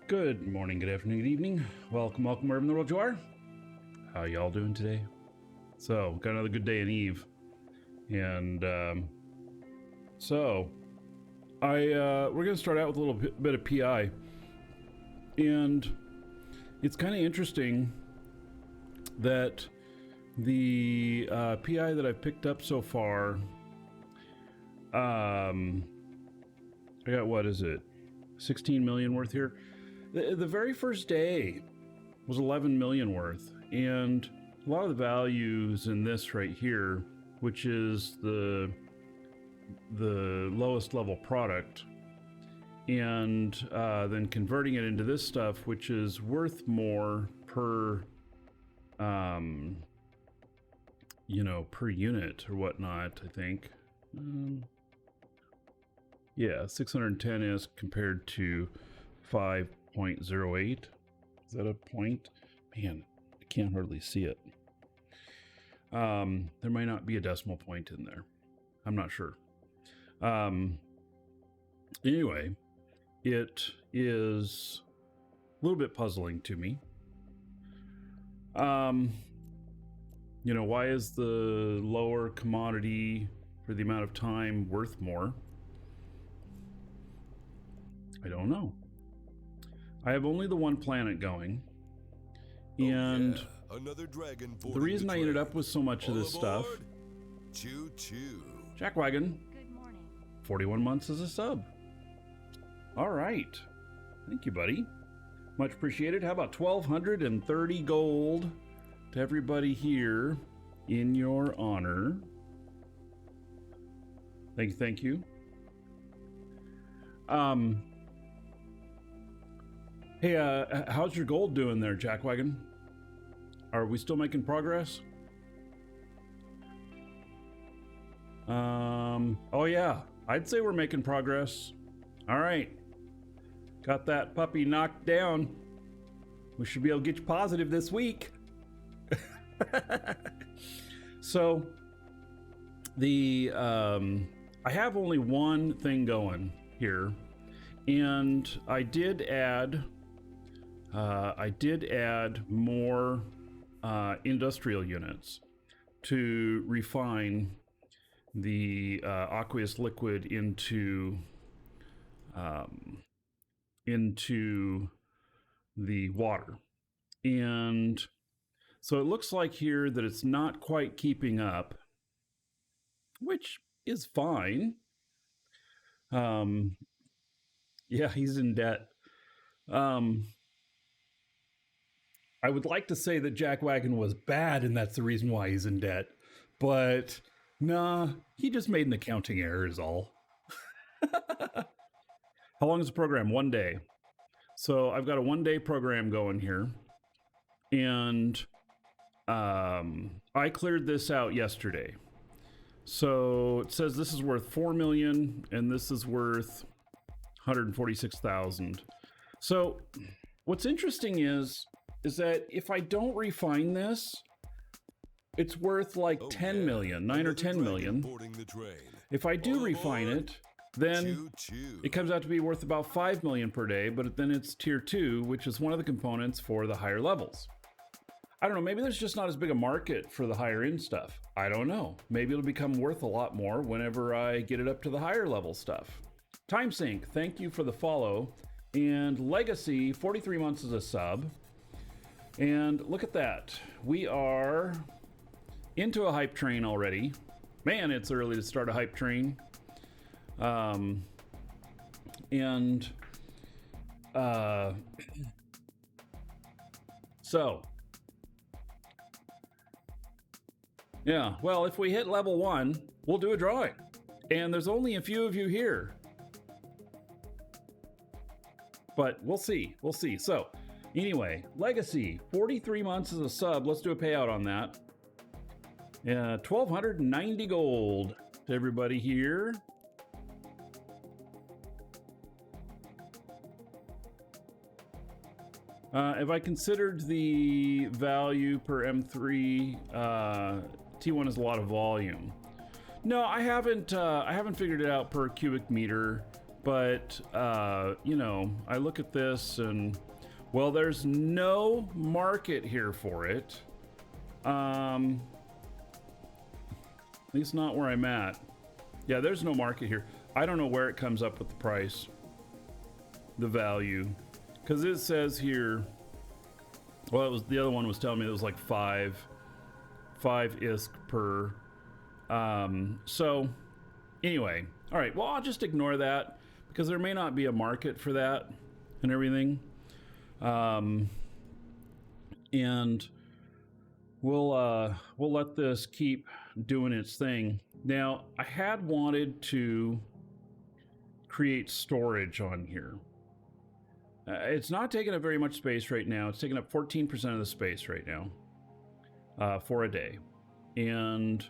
Good morning, good afternoon, good evening. Welcome wherever in the world you are. How y'all doing today? So, got another good day in Eve. And we're going to start out with a little bit of PI. And it's kind of interesting that the PI that I've picked up so far, I got, what is it, 16 million worth here. The very first day was 11 million worth, and a lot of the values in this right here, which is the lowest level product, and then converting it into this stuff, which is worth more per per unit or whatnot, I think. Yeah, 610 is compared to 5.08. Is that a point? Man, I can't hardly see it. There might not be a decimal point in there. I'm not sure. Anyway, it is a little bit puzzling to me. Why is the lower commodity for the amount of time worth more? I don't know. I have only the one planet going, and another dragon. The reason I ended up with so much of this stuff. Choo choo. Jackwagon. Good morning. 41 months as a sub. All right. Thank you, buddy. Much appreciated. How about 1,230 gold to everybody here in your honor? Thank you. Hey, how's your gold doing there, Jackwagon? Are we still making progress? Oh yeah, I'd say we're making progress. All right. Got that puppy knocked down. We should be able to get you positive this week. So, I have only one thing going here, and I did add more industrial units to refine the aqueous liquid into the water. And so it looks like here that it's not quite keeping up, which is fine. Yeah, he's in debt. I would like to say that Jackwagon was bad and that's the reason why he's in debt, but nah, he just made an accounting error is all. How long is the program? 1 day. So I've got a 1-day program going here, and I cleared this out yesterday. So it says this is worth 4 million and this is worth 146,000. So what's interesting is that if I don't refine this, it's worth like 10 million, 9 or 10 million. If I do refine it, then it comes out to be worth about 5 million per day, but then it's tier 2, which is one of the components for the higher levels. I don't know, maybe there's just not as big a market for the higher end stuff. I don't know. Maybe it'll become worth a lot more whenever I get it up to the higher level stuff. TimeSync, thank you for the follow. And Legacy, 43 months as a sub. And look at that. We are into a hype train already. Man, it's early to start a hype train. So, yeah, well, if we hit level 1, we'll do a drawing. And there's only a few of you here. But we'll see. So, anyway, Legacy, 43 months as a sub. Let's do a payout on that. 1,290 gold to everybody here. Have I considered the value per M3? T1 is a lot of volume. No, I haven't figured it out per cubic meter. But, you know, I look at this and, well, there's no market here for it. At least not where I'm at. Yeah, there's no market here. I don't know where it comes up with the price, the value, because it says here, well, it was, the other one was telling me it was like five ISK per. So anyway, all right, well, I'll just ignore that because there may not be a market for that and everything. And we'll let this keep doing its thing. Now, I had wanted to create storage on here. It's not taking up very much space right now. It's taking up 14% of the space right now for a day. And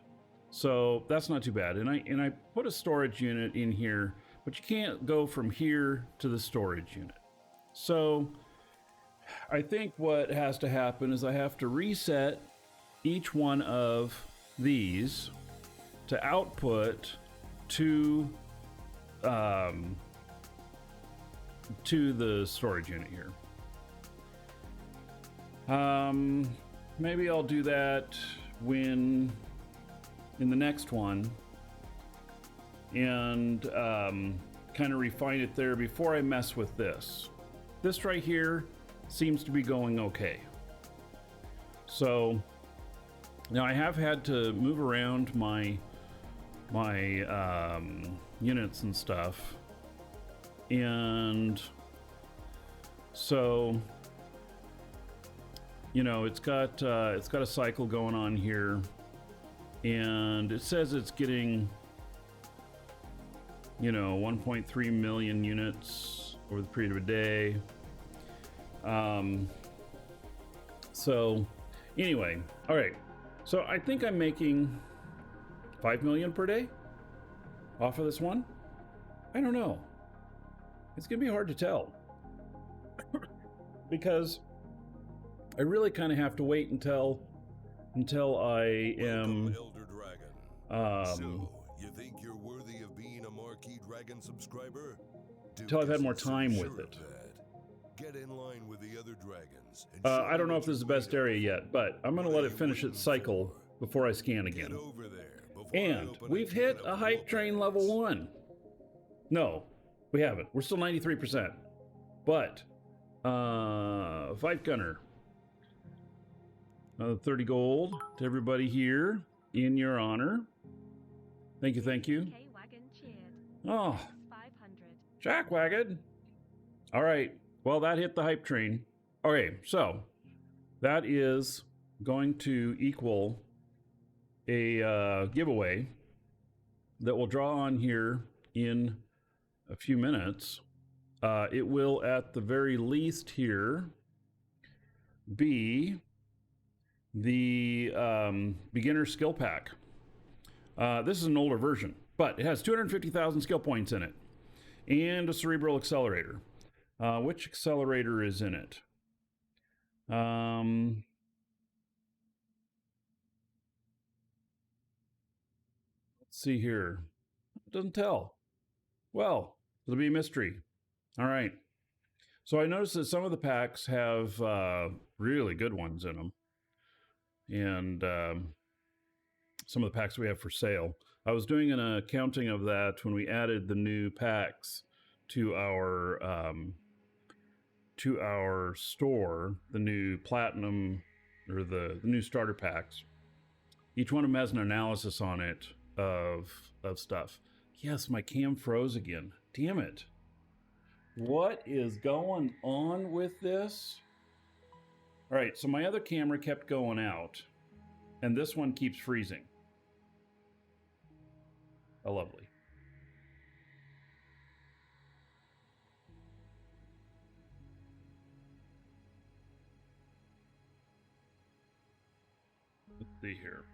so that's not too bad. And I put a storage unit in here, but you can't go from here to the storage unit. So I think what has to happen is I have to reset each one of these to output to the storage unit here. Maybe I'll do that when in the next one and kind of refine it there before I mess with this. This right here seems to be going okay. So now I have had to move around my units and stuff, and so you know it's got a cycle going on here, and it says it's getting 1.3 million units over the period of a day. So anyway, all right, so I think I'm making 5 million per day off of this one. I don't know, it's gonna be hard to tell because I really kind of have to wait until I am Elder Dragon. So, you think you're worthy of being a Markee Dragon subscriber? until I've had more time with it. Get in line with the other dragons. I don't know if this is the best area yet, but I'm gonna let it finish its cycle before I scan again. Over there And we've hit a hype train level 1. No, we haven't. We're still 93%. But 5 gunner. Another 30 gold to everybody here in your honor. Thank you, thank you. Oh, Jack Wagon. All right. Well, that hit the hype train. Okay, so that is going to equal a giveaway that will draw on here in a few minutes. It will, at the very least here, be the beginner skill pack. This is an older version, but it has 250,000 skill points in it and a cerebral accelerator. Which accelerator is in it? Let's see here. It doesn't tell. Well, it'll be a mystery. All right. So I noticed that some of the packs have really good ones in them. And some of the packs we have for sale. I was doing an accounting of that when we added the new packs to our store, the new platinum or the new starter packs. Each one of them has an analysis on it of stuff. Yes, my cam froze again. Damn it. What is going on with this? All right, so my other camera kept going out, and this one keeps freezing. Oh, lovely. Let's see here.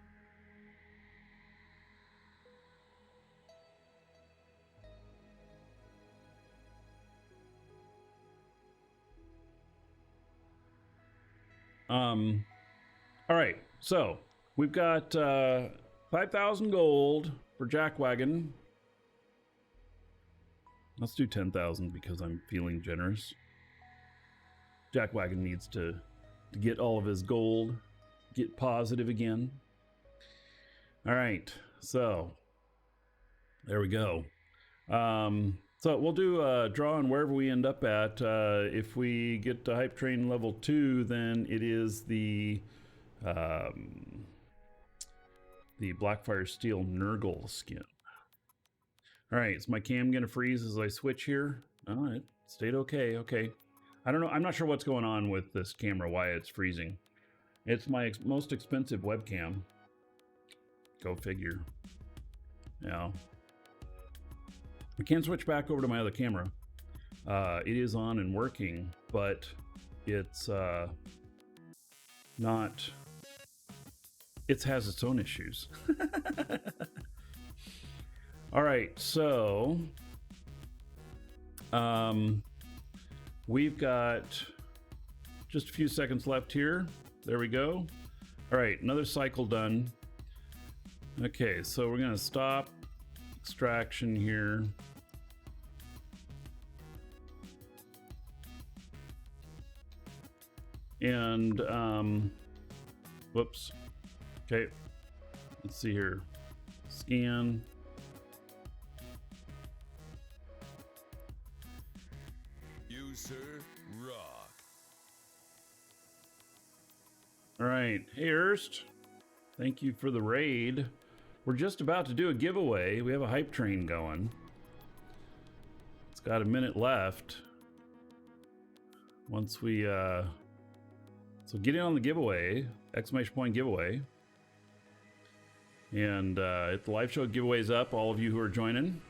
All right, so we've got 5,000 gold for Jackwagon. Let's do 10,000 because I'm feeling generous. Jackwagon needs to get all of his gold, get positive again. All right, so there we go. So we'll do a draw on wherever we end up at. If we get to Hype Train level 2, then it is the Blackfire Steel Nurgle skin. All right, is my cam gonna freeze as I switch here? Oh, it stayed okay. Okay, I don't know. I'm not sure what's going on with this camera. Why it's freezing? It's my most expensive webcam. Go figure. Yeah. We can switch back over to my other camera. It is on and working, but it's not. It has its own issues. All right, so we've got just a few seconds left here. There we go. All right, another cycle done. Okay, so we're gonna stop extraction here. And whoops. Okay, let's see here. Scan. You, sir, rock. All right, hey Erst, thank you for the raid. We're just about to do a giveaway. We have a hype train going. It's got a minute left. Once we so get in on the giveaway, exclamation point giveaway. And if the live show giveaway's up, all of you who are joining,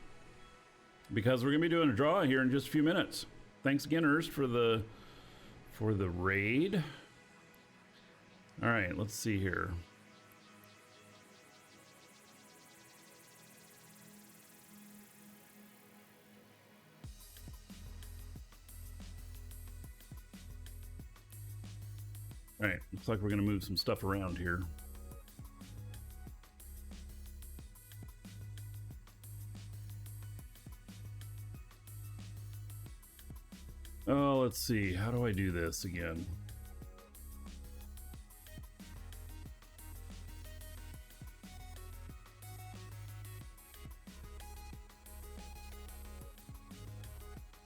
because we're gonna be doing a draw here in just a few minutes. Thanks again, Erst, for the raid. All right, let's see here. All right, looks like we're gonna move some stuff around here. Oh, let's see. How do I do this again?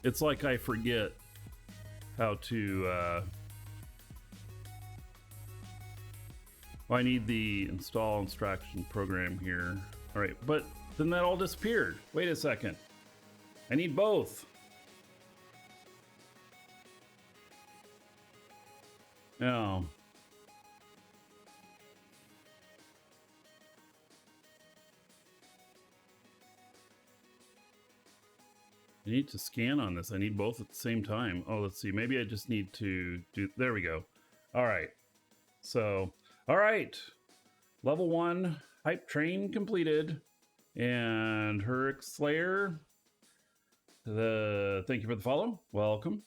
It's like I forget how to, well, I need the install instruction program here. All right, but then that all disappeared. Wait a second. I need both. No. I need to scan on this. I need both at the same time. Oh, let's see. Maybe I just need to do... There we go. All right. So, all right. Level 1 hype train completed. And Hurric Slayer, thank you for the follow. Welcome.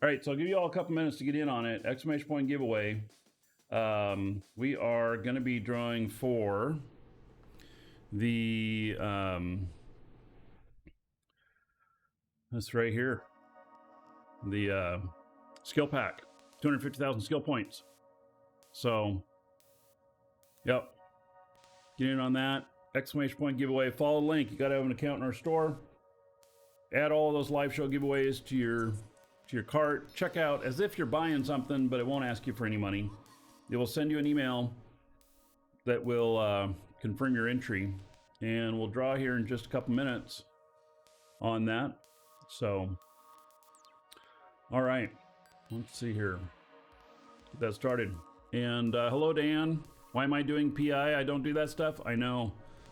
All right, so I'll give you all a couple minutes to get in on it. Exclamation point giveaway. We are going to be drawing for the this right here, the skill pack, 250,000 skill points. So, yep, get in on that. Exclamation point giveaway. Follow the link. You got to have an account in our store. Add all of those live show giveaways to your cart. Check out as if you're buying something, but it won't ask you for any money. It will send you an email that will confirm your entry, and we'll draw here in just a couple minutes on that. So, all right, let's see here. Get that started. And hello, Dan. Why am I doing PI? I don't do that stuff. I know.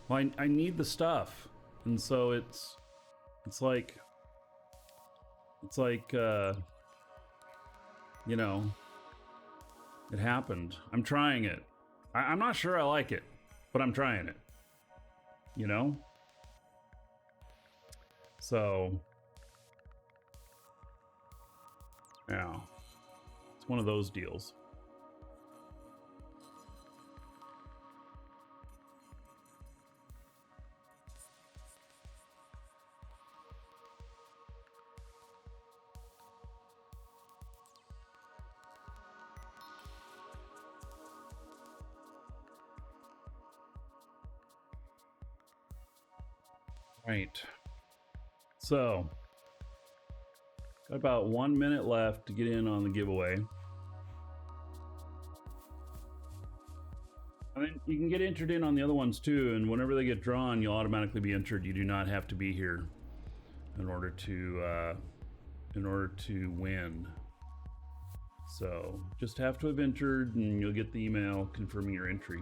Well, I need the stuff, and so it's like you know, it happened. I'm trying it. I'm not sure I like it, but I'm trying it, you know? So, yeah, it's one of those deals. Right. So, got about 1 minute left to get in on the giveaway. I mean, you can get entered in on the other ones too, and whenever they get drawn, you'll automatically be entered. You do not have to be here in order to win. So, just have to have entered, and you'll get the email confirming your entry.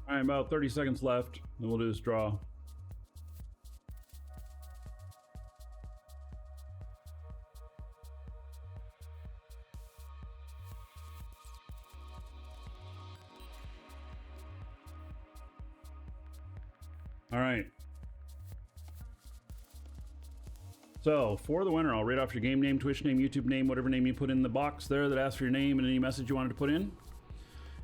All right, about 30 seconds left, then we'll do this draw. All right. So for the winner, I'll read off your game name, Twitch name, YouTube name, whatever name you put in the box there that asks for your name and any message you wanted to put in.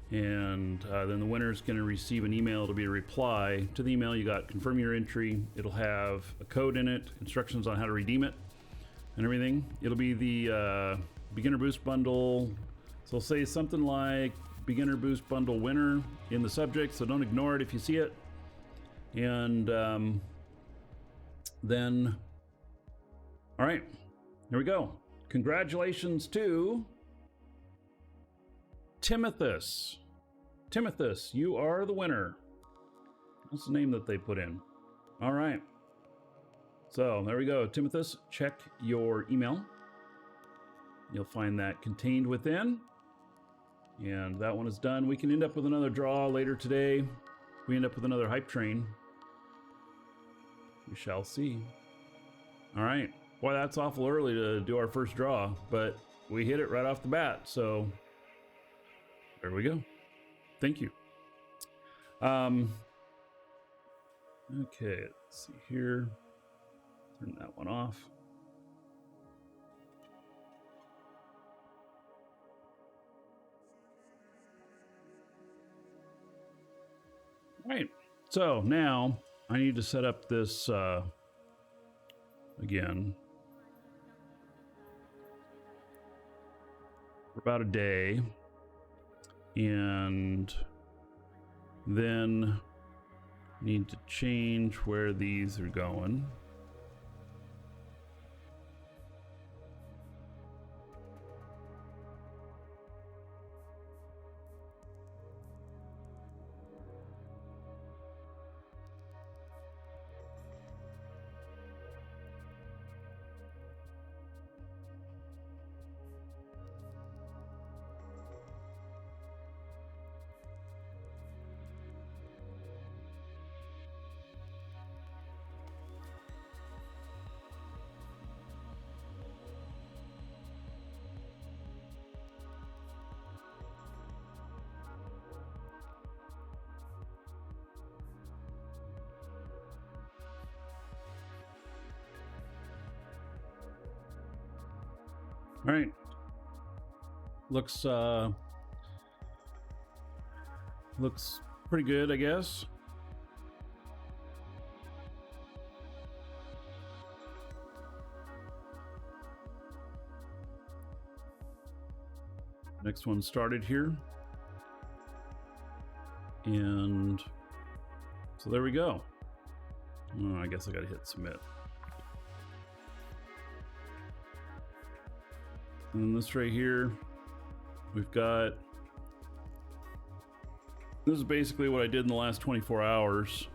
And then the winner is going to receive an email. It'll be a reply to the email. You got confirm your entry. It'll have a code in it, instructions on how to redeem it, and everything. It'll be the beginner boost bundle. So it'll say something like beginner boost bundle winner in the subject. So don't ignore it if you see it. And then, all right, here we go. Congratulations to Timothus. Timothus, you are the winner. That's the name that they put in. All right. So there we go. Timothus, check your email. You'll find that contained within. And that one is done. We can end up with another draw later today. We end up with another hype train. We shall see. All right. Boy, that's awful early to do our first draw, but we hit it right off the bat. So there we go. Thank you. Okay, let's see here. Turn that one off. All right. So now I need to set up this again for about a day. And then need to change where these are going. All right. Looks pretty good, I guess. Next one started here. And so there we go. Oh, I guess I got to hit submit. And then this right here, we've got, this is basically what I did in the last 24 hours.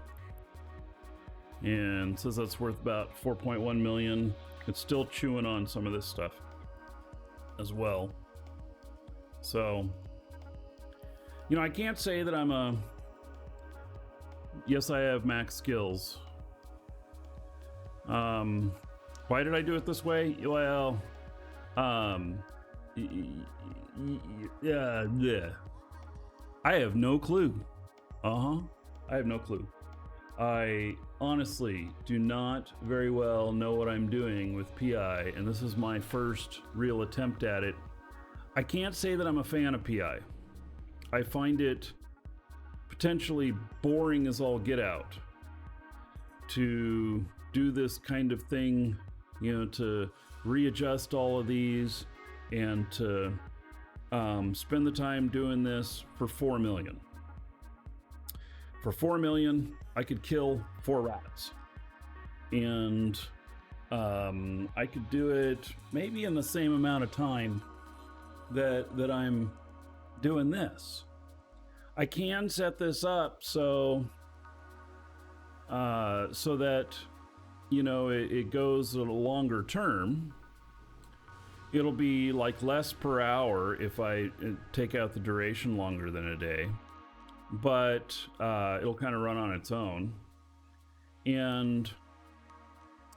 And it says that's worth about 4.1 million. It's still chewing on some of this stuff as well. So, you know, I can't say that I'm yes, I have max skills. Why did I do it this way? Well, yeah. I have no clue. I have no clue. I honestly do not very well know what I'm doing with PI, and this is my first real attempt at it. I can't say that I'm a fan of PI. I find it potentially boring as all get out to do this kind of thing, you know, to readjust all of these and to spend the time doing this for 4 million. For 4 million, I could kill 4 rats. And I could do it maybe in the same amount of time that I'm doing this. I can set this up so that, you know, it goes a longer term. It'll be like less per hour if I take out the duration longer than a day, but it'll kind of run on its own. And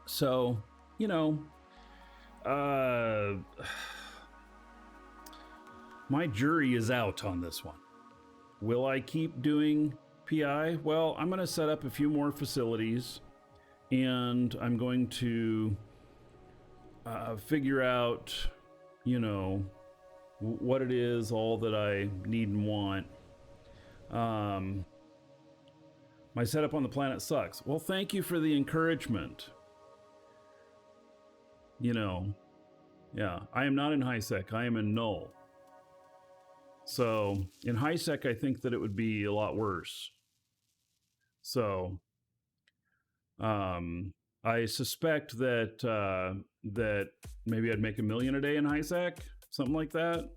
so, you know, my jury is out on this one. Will I keep doing PI? Well, I'm going to set up a few more facilities, and I'm going to figure out, you know, what it is, all that I need and want. My setup on the planet sucks. Well, thank you for the encouragement. You know, yeah, I am not in high sec. I am in null. So in high sec, I think that it would be a lot worse. So I suspect that that maybe I'd make $1 million a day in high sec, something like that.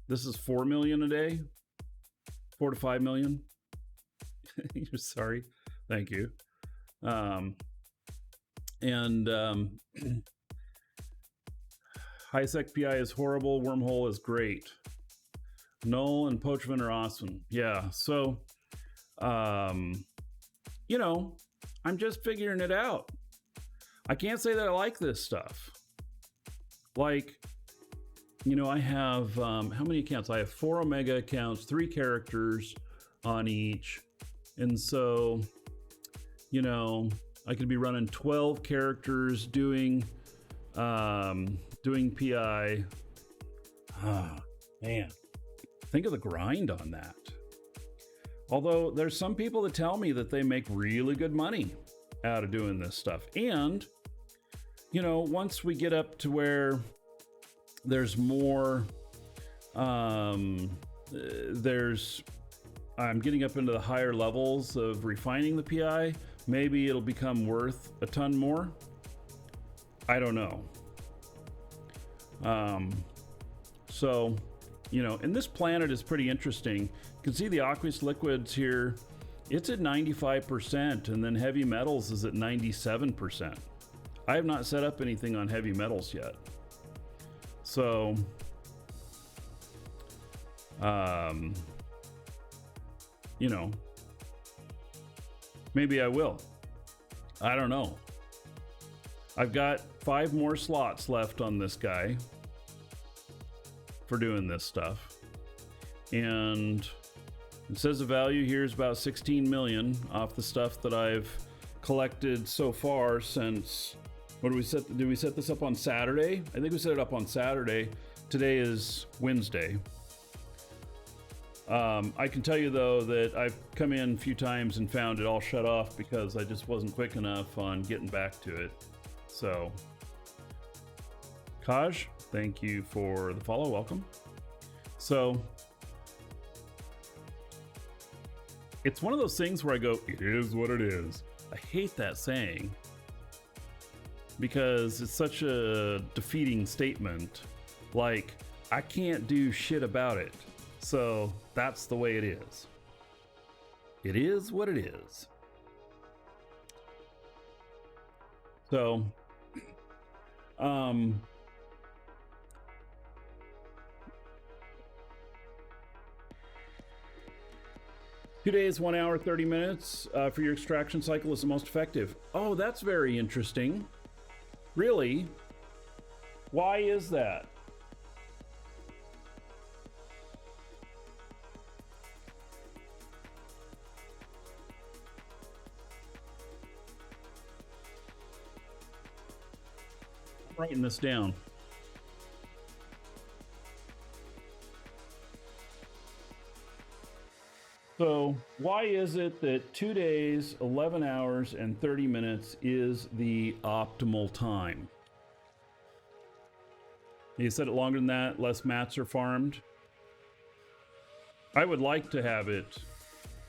This is 4 million a day, 4 to 5 million. You're sorry, thank you. High sec PI is horrible. Wormhole is great. Null and Poachman are awesome. Yeah, so you know, I'm just figuring it out. I can't say that I like this stuff. Like, you know, I have how many accounts? I have 4 Omega accounts, 3 characters on each, and so, you know, I could be running 12 characters doing PI. Ah, man. Think of the grind on that. Although there's some people that tell me that they make really good money out of doing this stuff. And, you know, once we get up to where there's more, I'm getting up into the higher levels of refining the PI, maybe it'll become worth a ton more. I don't know. So, you know, and this planet is pretty interesting. You can see the aqueous liquids here. It's at 95%, and then heavy metals is at 97%. I have not set up anything on heavy metals yet. So, you know, maybe I will. I don't know. I've got 5 more slots left on this guy for doing this stuff, and it says the value here is about 16 million off the stuff that I've collected so far since, what did we set this up on Saturday? I think we set it up on Saturday. Today is Wednesday. I can tell you though that I've come in a few times and found it all shut off because I just wasn't quick enough on getting back to it. So, Kaj, thank you for the follow. Welcome. So, it's one of those things where I go, it is what it is. I hate that saying because it's such a defeating statement. Like, I can't do shit about it. So, that's the way it is. It is what it is. So, 2 days, 1 hour, 30 minutes for your extraction cycle is the most effective. Oh, that's very interesting. Really? Why is that? writing this down. So why is it that 2 days, 11 hours, and 30 minutes is the optimal time? You said it longer than that, less mats are farmed. I would like to have it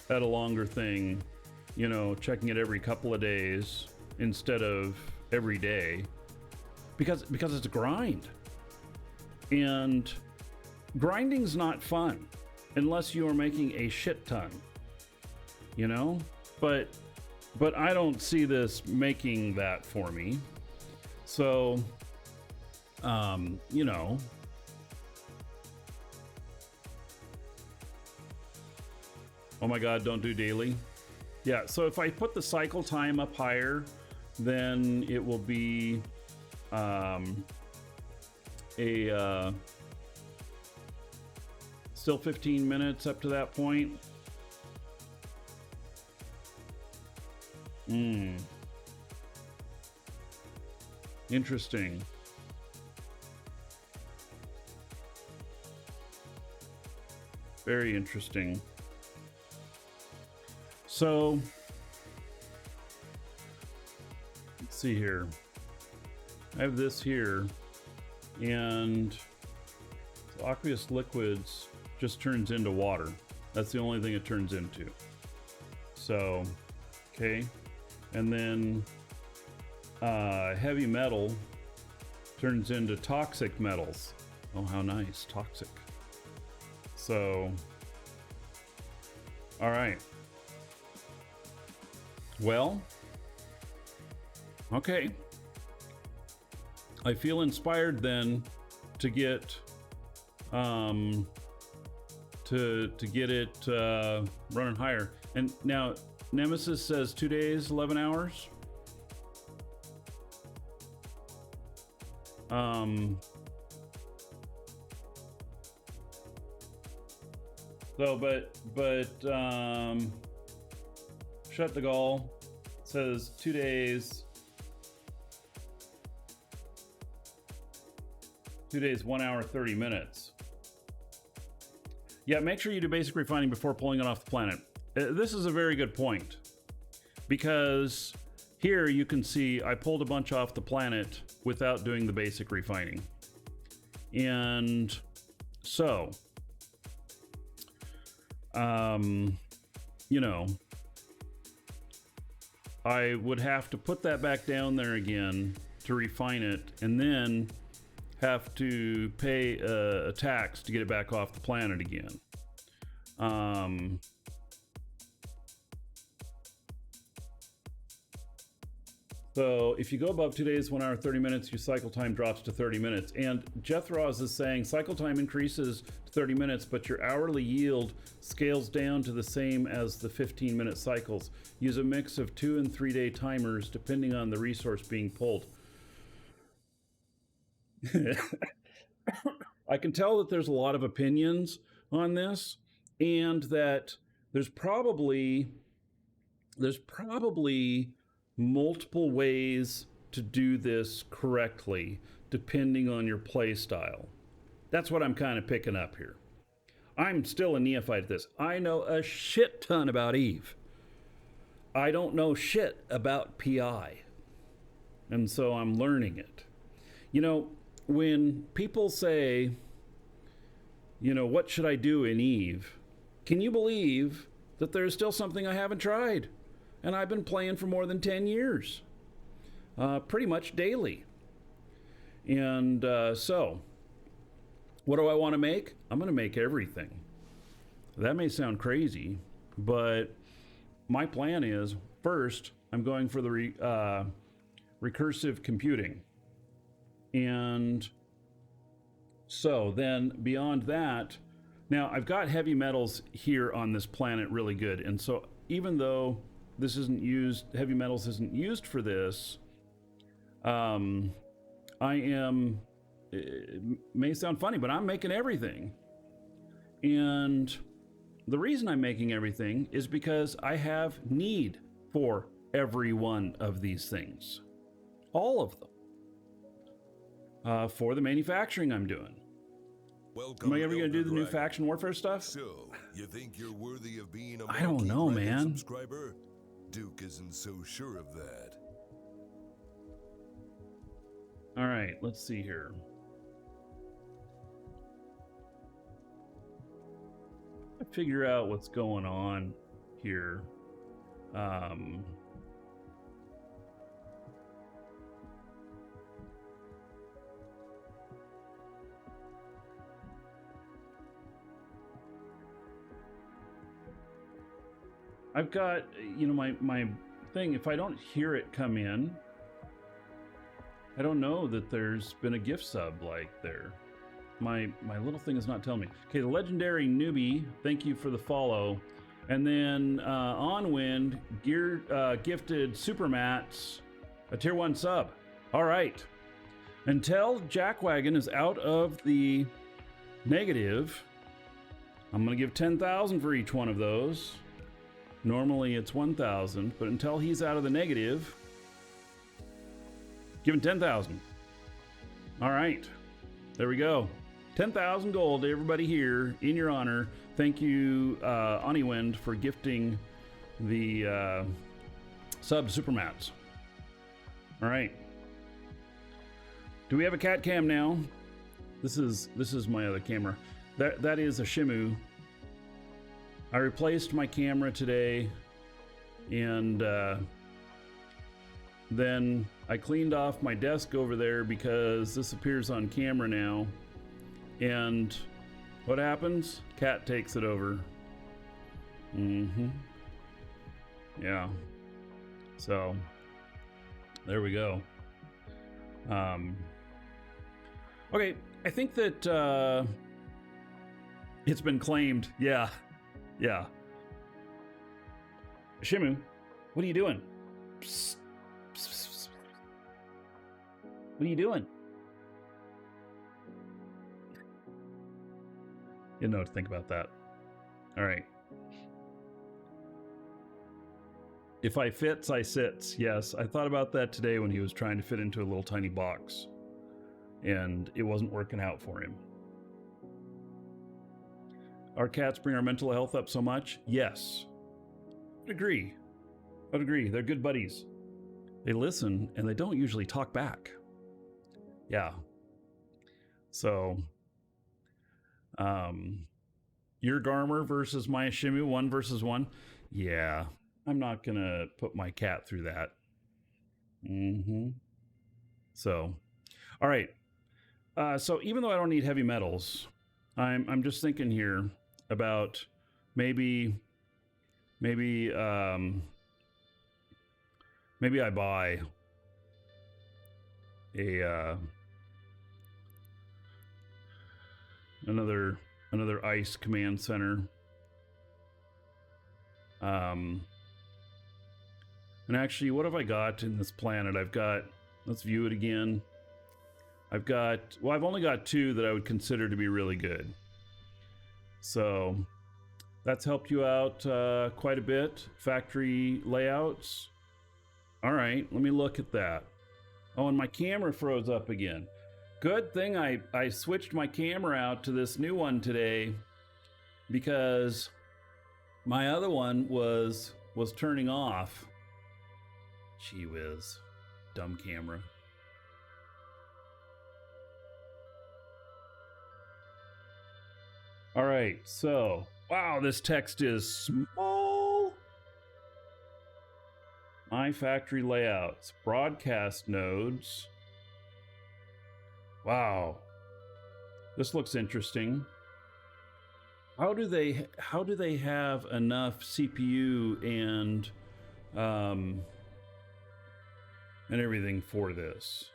at a longer thing, you know, checking it every couple of days instead of every day, because it's a grind. And grinding's not fun unless you are making a shit ton, you know? But I don't see this making that for me. So, you know, oh my God, don't do daily. Yeah, so if I put the cycle time up higher, then it will be still 15 minutes up to that point. Interesting. Very interesting. So, let's see here. I have this here, and aqueous liquids just turns into water. That's the only thing it turns into. So, okay. And then heavy metal turns into toxic metals. Oh, how nice. Toxic. So, all right. Well, okay. I feel inspired then to get to get it running higher. And now Nemesis says 2 days, 11 hours. So, but Shut the Gall says 2 days. 2 days, 1 hour, 30 minutes. Yeah, make sure you do basic refining before pulling it off the planet. This is a very good point, because here you can see I pulled a bunch off the planet without doing the basic refining. And so, you know, I would have to put that back down there again to refine it, and then have to pay a tax to get it back off the planet again. So if you go above 2 days, 1 hour, 30 minutes, your cycle time drops to 30 minutes. And Jethros is saying cycle time increases to 30 minutes, but your hourly yield scales down to the same as the 15-minute cycles. Use a mix of 2 and 3 day timers depending on the resource being pulled. I can tell that there's a lot of opinions on this, and that there's probably multiple ways to do this correctly depending on your play style. That's what I'm kind of picking up here. I'm still a neophyte at this. I know a shit ton about Eve. I don't know shit about PI. And so I'm learning it. You know, when people say, you know, what should I do in Eve? Can you believe that there's still something I haven't tried? And I've been playing for more than 10 years, pretty much daily. And so, what do I want to make? I'm going to make everything. That may sound crazy, but my plan is, first, I'm going for the recursive computing. And so then beyond that, now I've got heavy metals here on this planet really good. And so even though this isn't used, heavy metals isn't used for this, it may sound funny, but I'm making everything. And the reason I'm making everything is because I have need for every one of these things. All of them. for the manufacturing I'm doing. Welcome, Am I ever going to do the new Dragon. faction warfare stuff? So, you think you're worthy of being a I don't Markee know, Dragon man. subscriber? Duke isn't so sure of that. All right, let's see here. Figure out what's going on here. I've got, you know, my thing, if I don't hear it come in, I don't know that there's been a gift sub like there. My little thing is not telling me. Okay, the legendary newbie, thank you for the follow. And then Onwind gifted Super Mats a tier 1 sub. All right. Until Jackwagon is out of the negative, I'm going to give 10,000 for each one of those. Normally it's 1,000, but until he's out of the negative, give him 10,000. All right. There we go. 10,000 gold to everybody here in your honor. Thank you, Oniwind, for gifting the sub super mats. All right. Do we have a cat cam now? This is my other camera. That is a Shimu. I replaced my camera today, and then I cleaned off my desk over there because this appears on camera now. And what happens? Cat takes it over. Yeah. So there we go. Okay, I think that it's been claimed. Yeah. Shimu, what are you doing? Psst. Psst. What are you doing? You know what to think about that. All right. If I fits, I sits. Yes, I thought about that today when he was trying to fit into a little tiny box, and it wasn't working out for him. Our cats bring our mental health up so much? Yes. I'd agree. They're good buddies. They listen, and they don't usually talk back. Yeah. So, your Garmer versus my Shimu, 1 versus 1. Yeah, I'm not gonna put my cat through that. So, all right. So even though I don't need heavy metals, I'm just thinking here about maybe I buy a another ice command center. And actually, what have I got in this planet? I've got, let's view it again. I've only got 2 that I would consider to be really good. So that's helped you out quite a bit. Factory layouts. All right, let me look at that. Oh, and my camera froze up again. Good thing I switched my camera out to this new one today, because my other one was turning off. Gee whiz, dumb camera. All right, so, wow, this text is small. My factory layouts, broadcast nodes. Wow, this looks interesting. How do they have enough CPU and everything for this?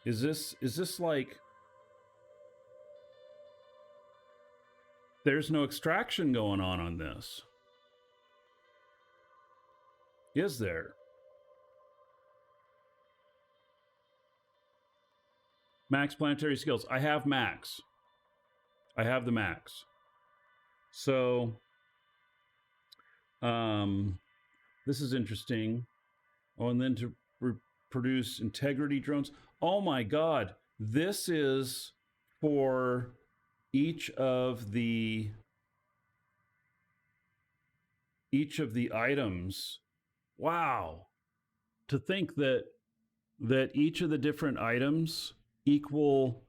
Is this like, there's no extraction going on this? Is there? Max planetary skills. I have max. I have the max. So, this is interesting. Oh, and then to produce integrity drones. Oh my God. This is for each of the items. Wow. To think that each of the different items equal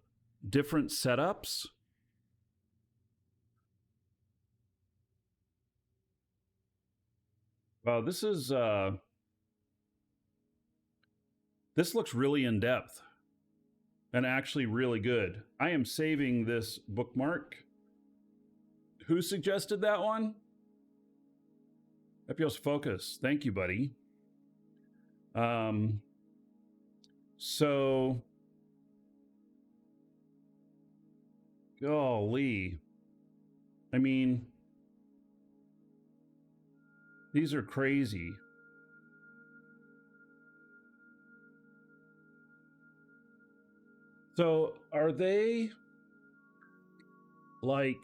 different setups. Wow, this looks really in depth and actually really good. I am saving this bookmark. Who suggested that one? Epios Focus. Thank you, buddy. So, golly. I mean, these are crazy. So, are they like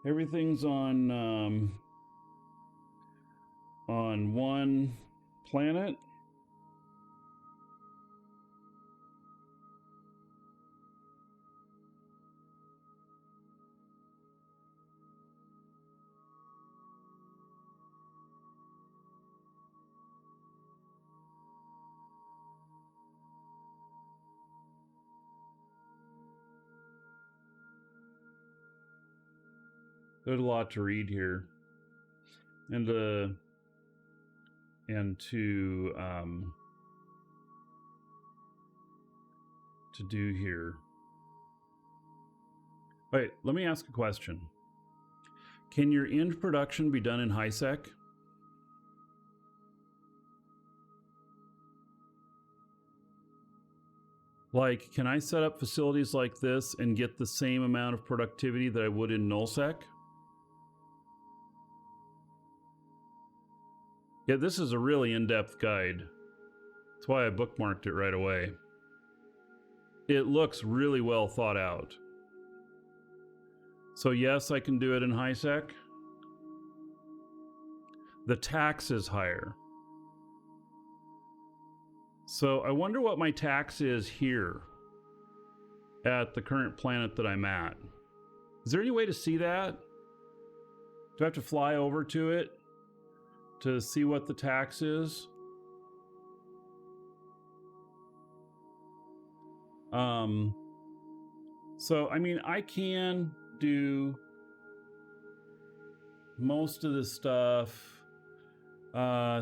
everything's on one planet? There's a lot to read here, and to do here. Wait, let me ask a question. Can your end production be done in high-sec? Like, can I set up facilities like this and get the same amount of productivity that I would in nullsec? Yeah, this is a really in-depth guide. That's why I bookmarked it right away. It looks really well thought out. So yes, I can do it in high-sec. The tax is higher. So I wonder what my tax is here at the current planet that I'm at. Is there any way to see that? Do I have to fly over to it to see what the tax is? So, I mean, I can do most of this stuff.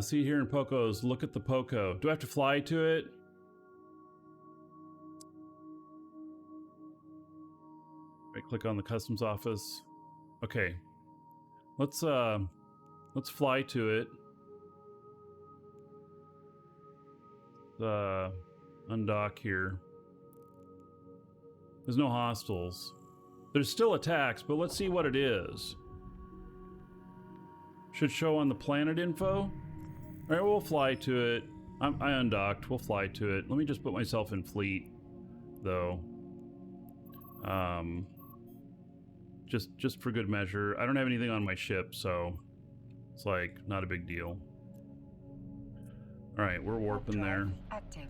See here in Poco's, look at the Poco. Do I have to fly to it? Right click on the customs office. Okay. Let's fly to it. Undock here. There's no hostiles. There's still a tax, but let's see what it is. Should show on the planet info. All right, we'll fly to it. I undocked. We'll fly to it. Let me just put myself in fleet, though. Just for good measure. I don't have anything on my ship, so it's like not a big deal. All right, we're warping there. Active.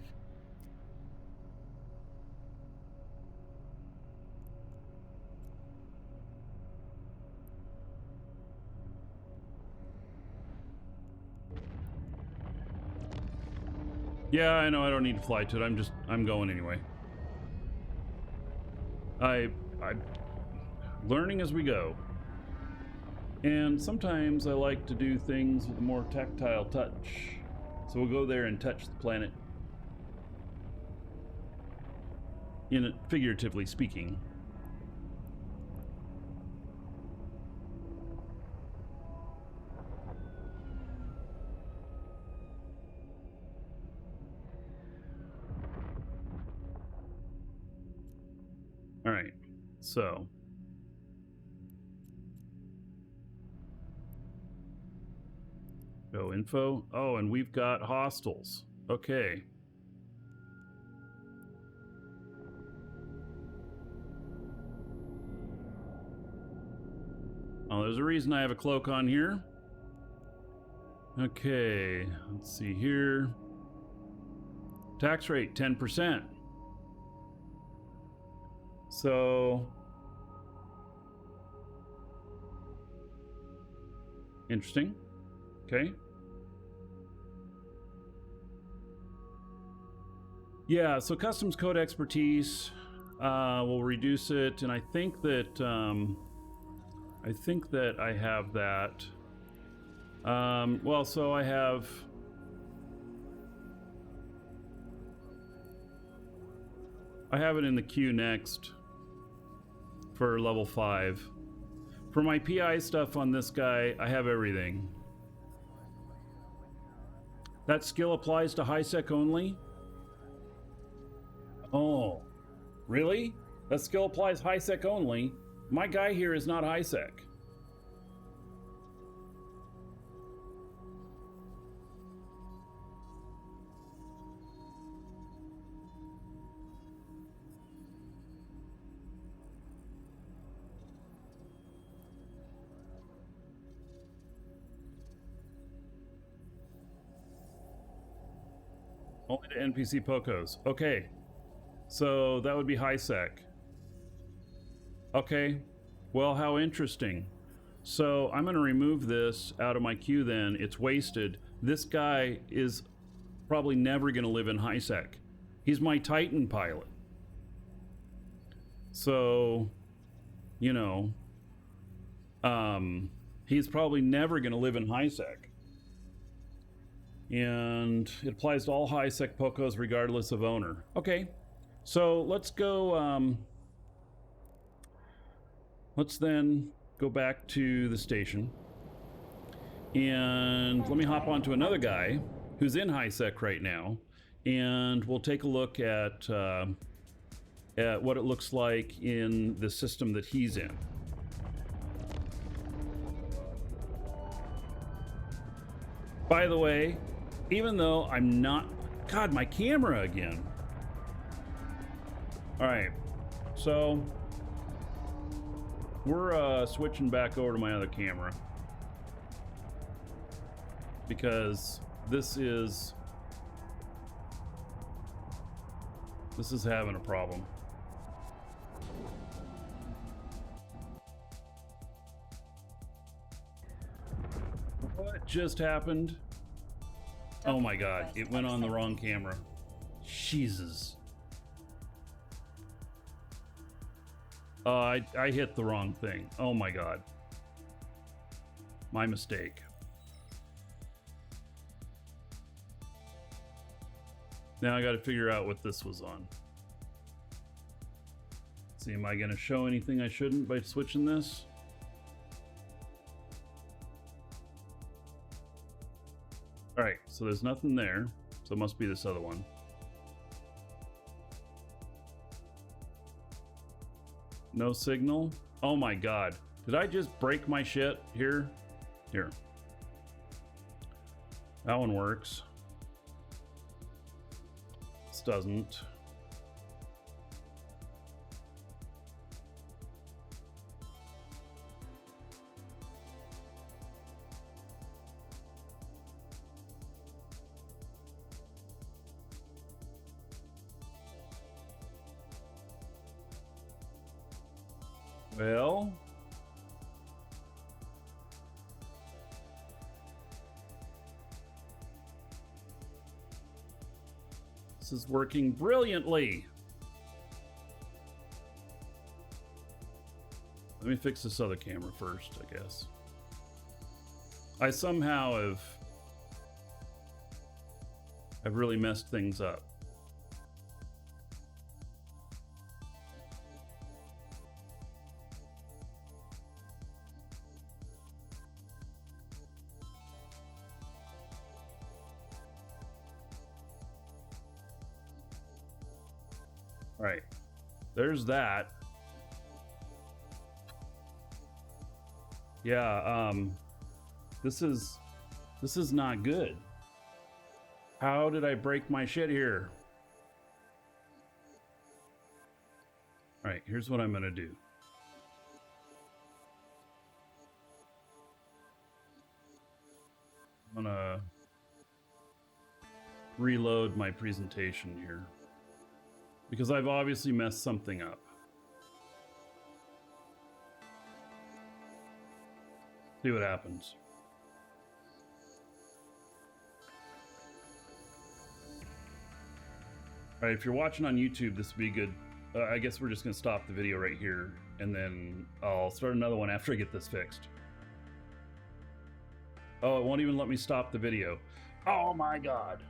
Yeah, I know I don't need to fly to it. I'm going anyway. I'm learning as we go. And sometimes I like to do things with a more tactile touch. So we'll go there and touch the planet. Figuratively speaking. All right, so go info. Oh, and we've got hostiles. Okay. Oh, there's a reason I have a cloak on here. Okay, let's see here. Tax rate 10%. So interesting. Okay. Yeah, so customs code expertise will reduce it, and I think that I have that. Well, so I have it in the queue next for level 5. For my PI stuff on this guy, I have everything. That skill applies to high sec only? Oh, really? That skill applies high sec only? My guy here is not high sec. Only to NPC Pocos. Okay. So that would be high sec. Okay. Well, how interesting. So I'm going to remove this out of my queue then. It's wasted. This guy is probably never going to live in high sec. He's my Titan pilot. So, you know, he's probably never going to live in high sec. And it applies to all high sec Pocos regardless of owner. Okay. So let's go, let's then go back to the station. And let me hop onto another guy who's in high sec right now. And we'll take a look at what it looks like in the system that he's in. By the way, even though I'm not... God, my camera again. Alright, so we're switching back over to my other camera because this is having a problem. What just happened? Oh my god, it went on the wrong camera. Jesus. I hit the wrong thing. Oh my god. My mistake. Now I gotta figure out what this was on. See, am I gonna show anything I shouldn't by switching this? Alright, so there's nothing there. So it must be this other one. No signal? Oh my god. Did I just break my shit here? Here. That one works. This doesn't. Well, this is working brilliantly. Let me fix this other camera first, I guess. I somehow I've really messed things up. Right, there's that. Yeah, this is not good. How did I break my shit here? All right, here's what I'm gonna do. I'm gonna reload my presentation here because I've obviously messed something up. See what happens. All right, if you're watching on YouTube, this would be good. I guess we're just gonna stop the video right here, and then I'll start another one after I get this fixed. Oh, it won't even let me stop the video. Oh my God.